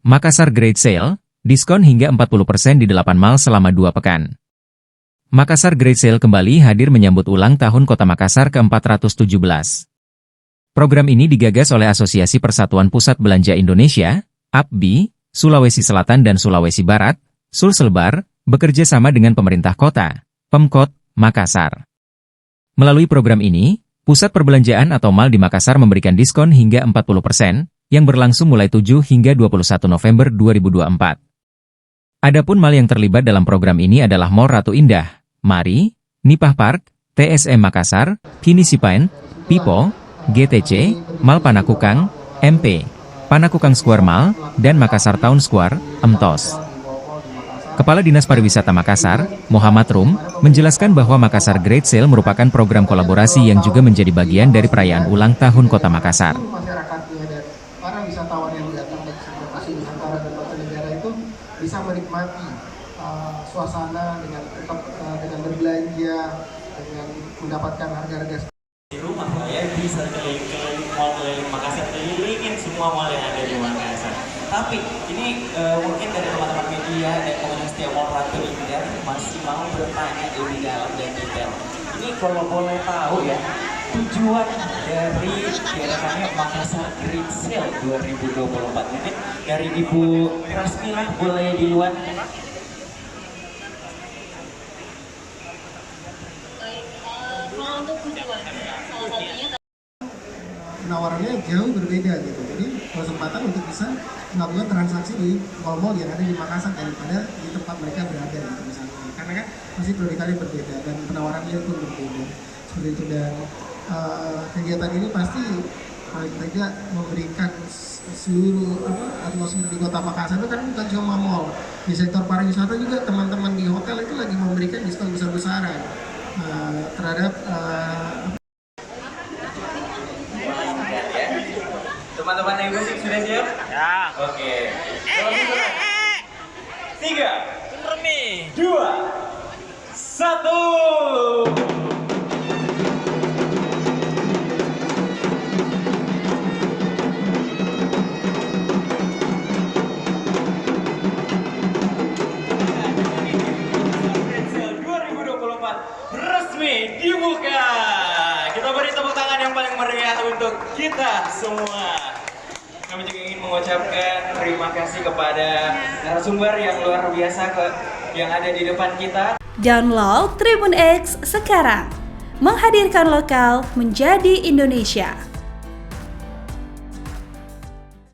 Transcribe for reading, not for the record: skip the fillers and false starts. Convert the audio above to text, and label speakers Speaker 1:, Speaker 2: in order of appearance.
Speaker 1: Makassar Great Sale, diskon hingga 40% di 8 mall selama 2 pekan. Makassar Great Sale kembali hadir menyambut ulang tahun Kota Makassar ke-417. Program ini digagas oleh Asosiasi Persatuan Pusat Belanja Indonesia, APBI, Sulawesi Selatan dan Sulawesi Barat, Sulselbar, bekerja sama dengan pemerintah kota, Pemkot, Makassar. Melalui program ini, pusat perbelanjaan atau mal di Makassar memberikan diskon hingga 40%, yang berlangsung mulai 7 hingga 21 November 2024. Adapun mal yang terlibat dalam program ini adalah Mall Ratu Indah, Mari, Nipah Park, TSM Makassar, Kinisipain, Pipo, GTC, Mal Panakukang, MP, Panakukang Square Mall, dan Makassar Town Square, MTOS. Kepala Dinas Pariwisata Makassar, Muhammad Rum, menjelaskan bahwa Makassar Great Sale merupakan program kolaborasi yang juga menjadi bagian dari perayaan ulang tahun Kota Makassar.
Speaker 2: Para wisatawan yang datang dari lokasi Nusantara dan mancanegara itu bisa menikmati suasana dengan tetap dengan berbelanja, dengan mendapatkan harga-harga
Speaker 3: di rumah lah ya, bisa keliling-keliling mall keliling Makassar, kelilingin semua mall yang ada di Makassar. Tapi ini mungkin dari teman-teman media dan komunitas Setia Mall Ratu Indah masih mau bertanya lebih dalam dan detail. Ini kalau boleh tahu ya, tujuan dari diadakannya Makassar Great Sale 2024, mungkin dari Ibu Rasmila boleh duluan.
Speaker 4: Kalau untuk tujuan, salah satunya
Speaker 2: penawarannya jauh berbeda gitu. Jadi kesempatan untuk bisa melakukan transaksi di mall-mall yang ada di Makassar daripada di tempat mereka berada gitu misalnya. Karena kan masih prioritasnya berbeda dan penawarannya pun berbeda. Seperti itu, dan kegiatan ini pasti paling tidak memberikan seluruh atmosfer di Kota Makassar itu kan bukan cuma mall. Di sektor pariwisata juga teman-teman di hotel itu lagi memberikan diskon besar-besaran terhadap
Speaker 3: Teman-teman yang musik sudah siap? Ya. Oke. 3, 2, 1. Resmi dibuka. Kita beri tepuk tangan yang paling meriah untuk kita semua. Kami juga ingin mengucapkan terima kasih kepada narasumber yang luar biasa yang ada di depan kita.
Speaker 5: Download Tribun X sekarang, menghadirkan lokal menjadi Indonesia.